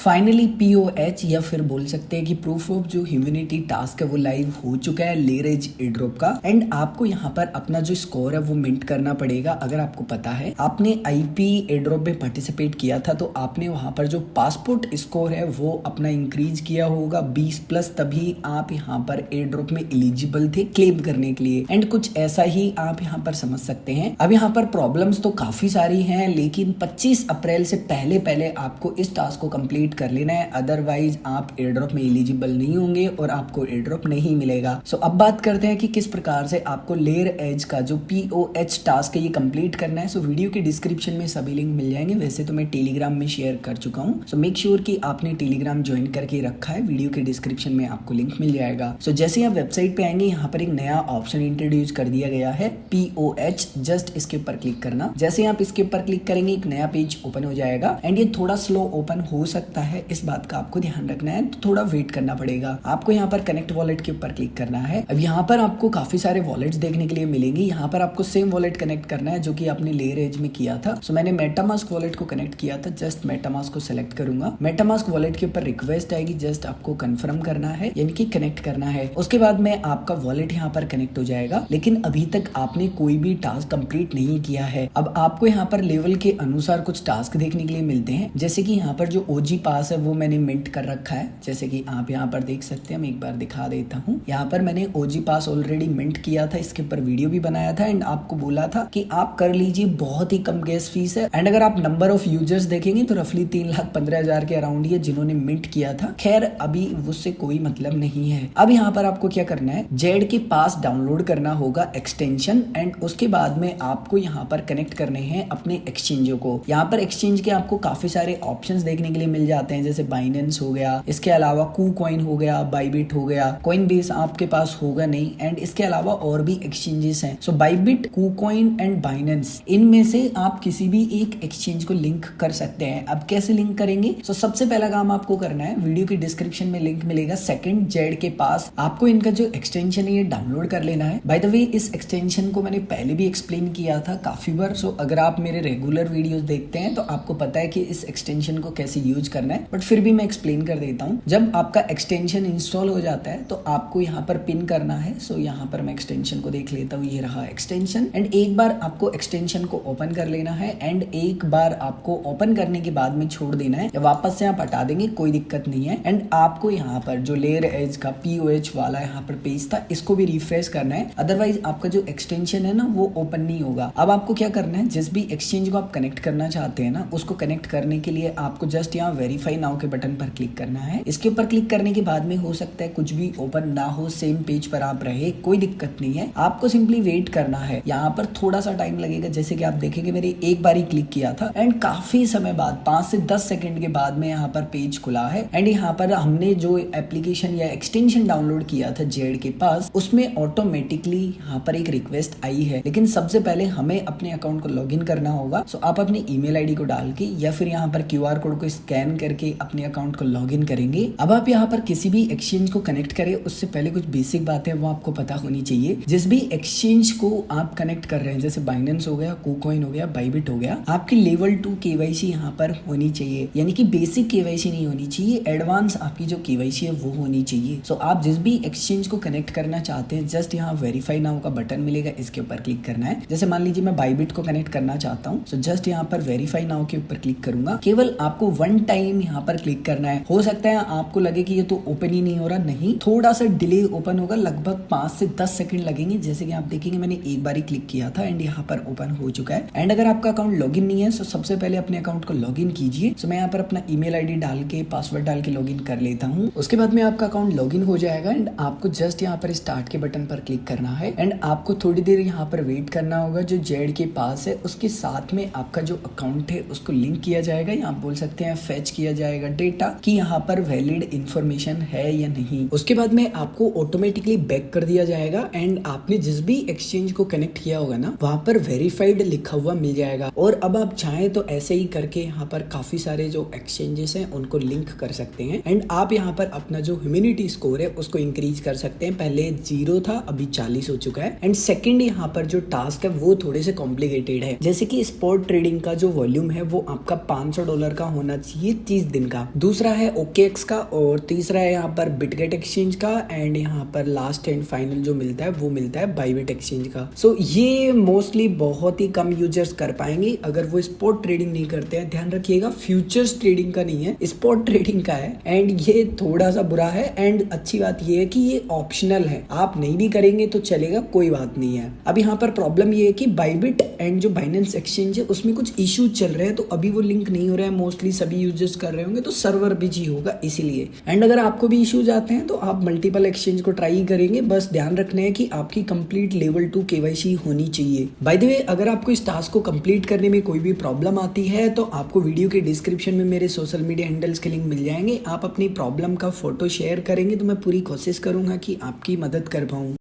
Finally POH या फिर बोल सकते हैं कि प्रूफ ऑफ जो ह्यूमैनिटी टास्क है वो लाइव हो चुका है लेरेज एड्रॉप का। एंड आपको यहाँ पर अपना जो स्कोर है वो मिंट करना पड़ेगा। अगर आपको पता है आपने IP एड्रॉप में पार्टिसिपेट किया था तो आपने वहां पर जो पासपोर्ट स्कोर है वो अपना इंक्रीज किया होगा 20+, तभी आप यहाँ पर एड्रॉप में एलिजिबल थे क्लेम करने के लिए। एंड कुछ ऐसा ही आप यहाँ पर समझ सकते हैं। अब यहाँ पर प्रॉब्लम्स तो काफी सारी हैं, लेकिन 25 अप्रैल से पहले आपको इस टास्क को कंप्लीट कर लेना है, अदरवाइज आप एयरड्रॉप में एलिजिबल नहीं होंगे और आपको एयरड्रॉप नहीं मिलेगा। सो अब बात करते हैं कि किस प्रकार से आपको लेयर एज का जो POH टास्क है ये कंप्लीट करना है। सो वीडियो के डिस्क्रिप्शन में सभी लिंक मिल जाएंगे। वैसे तो मैं टेलीग्राम में शेयर कर चुका हूँ, सो मेक श्योर कि आपने टेलीग्राम ज्वाइन करके रखा है। वीडियो के डिस्क्रिप्शन में आपको लिंक मिल जाएगा। सो जैसे आप वेबसाइट पे आएंगे यहाँ पर एक नया ऑप्शन इंट्रोड्यूस कर दिया गया है POH। जस्ट इसके ऊपर क्लिक करना। जैसे आप इसके ऊपर क्लिक करेंगे एक नया पेज ओपन हो जाएगा। एंड ये थोड़ा स्लो ओपन हो सकता है, इस बात का आपको ध्यान रखना है, तो थोड़ा वेट करना पड़ेगा। आपको यहाँ पर कनेक्ट वॉलेट के ऊपर क्लिक करना है। अब यहाँ पर आपको काफी सारे वॉलेट्स देखने के लिए मिलेंगे। यहाँ पर आपको सेम वॉलेट कनेक्ट करना है जो कि आपने लेयर एज में किया था। सो मैंने मेटामास्क वॉलेट को कनेक्ट किया था। जस्ट मेटामास्क को सिलेक्ट करूंगा। मेटामास्क वॉलेट के ऊपर रिक्वेस्ट आएगी, जस्ट आपको कंफर्म करना है यानी कि कनेक्ट करना है। उसके बाद में आपका वॉलेट यहाँ पर कनेक्ट हो जाएगा। लेकिन अभी तक आपने कोई भी टास्क कंप्लीट नहीं किया है। अब आपको यहाँ पर लेवल के अनुसार कुछ टास्क देखने के लिए मिलते हैं, जैसे कि यहाँ पर जो OG पास है वो मैंने मिंट कर रखा है। जैसे कि आप यहाँ पर देख सकते हैं, मैं एक बार दिखा देता हूँ। यहाँ पर मैंने OG पास ऑलरेडी मिंट किया था, इसके ऊपर वीडियो भी बनाया था एंड आपको बोला था कि आप कर लीजिए, बहुत ही कम गैस फीस है। एंड अगर आप नंबर ऑफ यूजर्स देखेंगे तो रफली 3,15,000 के अराउंड ही है जिन्होंने मिंट किया था। खैर अभी उससे कोई मतलब नहीं है। अब यहाँ पर आपको क्या करना है, जेड के पास डाउनलोड करना होगा एक्सटेंशन। एंड उसके बाद में आपको यहाँ पर कनेक्ट करने हैं अपने एक्सचेंजों को। यहाँ पर एक्सचेंज के आपको काफी सारे ऑप्शंस देखने के लिए मिल जाते हैं, जैसे बाइनेंस हो गया, इसके अलावा KuCoin हो गया, बाइबिट हो गया। कॉइनबेस आपके पास होगा नहीं। एंड इसके अलावा और भी एक्सचेंजेस हैं। सो बाइबिट, KuCoin एंड बाइनेंस, इनमें से आप किसी भी एक एक्सचेंज को लिंक कर सकते हैं। अब कैसे लिंक करेंगे? सो सबसे पहला काम आपको करना है, वीडियो की डिस्क्रिप्शन में लिंक मिलेगा सेकंड जेड के पास। आपको इनका जो एक्सटेंशन है ये डाउनलोड कर लेना है। बाय द वे इस एक्सटेंशन को मैंने पहले भी एक्सप्लेन किया था काफी बार। सो अगर आप मेरे रेगुलर वीडियोस देखते हैं तो आपको पता है कि इस एक्सटेंशन को कैसे यूज करना है, बट फिर भी मैं एक्सप्लेन कर देता हूँ। जब आपका एक्सटेंशन इंस्टॉल हो जाता है तो आपको यहाँ पर पिन करना है। सो यहाँ पर मैं एक्सटेंशन को देख लेता हूँ, ये रहा एक्सटेंशन। एंड एक बार आपको एक्सटेंशन को ओपन कर लेना है एंड एक बार आपको ओपन करने के बाद में छोड़ देना है, या वापस से आप हटा देंगे, कोई दिक्कत नहीं है। एंड आपको यहाँ पर जो लेयर एज का POH वाला यहाँ पर पेज था इसको भी रिफ्रेश करना है, अदरवाइज आपका जो एक्सटेंशन है ना वो ओपन नहीं होगा। अब आपको क्या करना है, जिस भी एक्सचेंज को आप कनेक्ट करना चाहते हैं ना, उसको कनेक्ट करने के लिए आपको जस्ट यहाँ वेरीफाई नाउ के बटन पर क्लिक करना है। इसके ऊपर क्लिक करने के बाद में हो सकता है कुछ भी ओपन ना हो, सेम पेज पर आप रहे, कोई दिक्कत नहीं है। आपको सिंपली वेट करना है। यहाँ पर थोड़ा सा टाइम लगेगा। जैसे कि आप देखेंगे मैंने एक बार ही क्लिक किया था एंड काफी समय बाद 5 से 10 सेकंड के बाद में यहाँ पर पेज खुला है। एंड यहाँ पर हमने जो एप्लीकेशन या एक्सटेंशन डाउनलोड किया था जेड के पास, उसमें ऑटोमेटिकली यहाँ पर एक रिक्वेस्ट आई है। लेकिन सबसे पहले हमें अपने अकाउंट को लॉगिन करना होगा। सो आप अपनी ईमेल आईडी को डाल के या फिर यहाँ पर QR कोड को स्कैन करके अपने अकाउंट को लॉगिन करेंगे। अब आप यहाँ पर किसी भी एक्सचेंज को कनेक्ट करें उससे पहले कुछ बेसिक बातें वो आपको पता होनी चाहिए। जिस भी एक्सचेंज को आप कनेक्ट कर रहे हैं, जैसे बाइनेंस हो गया, KuCoin हो गया, बाइबिट हो गया, आपकी लेवल 2 KYC यहाँ पर होनी चाहिए। यानी कि बेसिक KYC नहीं होनी चाहिए, एडवांस आपकी जो KYC है वो होनी चाहिए। सो आप जिस भी एक्सचेंज को कनेक्ट करना चाहते हैं, जस्ट यहाँ वेरीफाई नाउ का बटन मिलेगा, इसके ऊपर क्लिक करना है। जैसे मान लीजिए मैं बाइबिट को कनेक्ट करना चाहता हूँ, सो जस्ट यहाँ पर वेरीफाई नाउ के ऊपर क्लिक करूंगा। केवल आपको 1 टाइम यहाँ पर क्लिक करना है। हो सकता है आपको लगे कि ये तो ओपन ही नहीं हो रहा, नहीं, थोड़ा सा डिले ओपन होगा, लगभग 5 से 10 सेकंड लगेंगे। जैसे कि आप देखेंगे मैंने एक बार ही क्लिक किया था एंड यहाँ पर ओपन हो चुका है। एंड अगर आपका अकाउंट लॉगिन नहीं है तो सबसे पहले अपने अकाउंट को लॉगिन कीजिए। सो मैं यहाँ पर अपना ईमेल आईडी डाल के पासवर्ड डाल के लॉगिन कर लेता हूँ। उसके बाद में आपका अकाउंट लॉगिन हो जाएगा एंड आपको जस्ट यहाँ पर स्टार्ट के बटन पर क्लिक करना है। एंड आपको थोड़ी देर यहाँ पर वेट करना होगा। जो जेड के पास है उसके साथ में आपका जो अकाउंट है उसको लिंक किया जाएगा, यहाँ बोल सकते हैं फेच किया जाएगा डेटा कि यहाँ पर वैलिड इंफॉर्मेशन है या नहीं। उसके बाद में आपको ऑटोमेटिकली बैक कर दिया जाएगा एंड आपने जिस भी एक्सचेंज को कनेक्ट किया होगा ना वहां पर वेरीफाइड लिखा हुआ मिल जाएगा। और अब आप चाहें तो ऐसे ही करके यहाँ पर काफी सारे जो एक्सचेंजेस हैं उनको लिंक कर सकते हैं एंड आप यहाँ पर अपना जो ह्यूमैनिटी स्कोर है उसको इंक्रीज कर सकते हैं। पहले 0 था, अभी 40 हो चुका है। एंड सेकंड यहाँ पर जो टास्क है वो थोड़े से कॉम्प्लिकेटेड है। जैसे कि स्पॉट ट्रेडिंग का जो वॉल्यूम है वो आपका $500 का होना चाहिए 21 दिन का, दूसरा है OKX का और तीसरा है यहाँ पर बिटगेट एक्सचेंज का एंड यहाँ पर लास्ट एंड फाइनल जो मिलता है वो मिलता है बाइबिट एक्सचेंज का। सो ये मोस्टली बहुत ही कम यूजर्स कर पाएंगे अगर वो स्पॉट ट्रेडिंग नहीं करते हैं। ध्यान रखिएगा फ्यूचर्स ट्रेडिंग का नहीं है, स्पॉट ट्रेडिंग का है एंड ये थोड़ा सा बुरा है। एंड अच्छी बात ये है कि ये ऑप्शनल है, आप नहीं भी करेंगे तो चलेगा, कोई बात नहीं है। अब यहाँ पर प्रॉब्लम ये है कि बाइबिट एंड जो बाइनेंस एक्सचेंज है उसमें कुछ इश्यूज चल रहे हैं, तो अभी वो लिंक नहीं हो रहा है। मोस्टली सभी यूजर्स कर रहे होंगे तो सर्वर बिजी होगा इसीलिए। एंड अगर आपको भी इश्यूज आते हैं तो आप मल्टीपल एक्सचेंज को ट्राई करेंगे, बस ध्यान रखना है कि आपकी कंप्लीट लेवल 2 KYC होनी चाहिए। बाय द वे, अगर आपको इस टास्क को कंप्लीट करने में कोई भी प्रॉब्लम आती है तो आपको वीडियो के डिस्क्रिप्शन में मेरे सोशल मीडिया हैंडल्स के लिंक मिल जाएंगे। आप अपनी प्रॉब्लम का फोटो शेयर करेंगे तो मैं पूरी कोशिश करूंगा कि आपकी मदद कर पाऊं।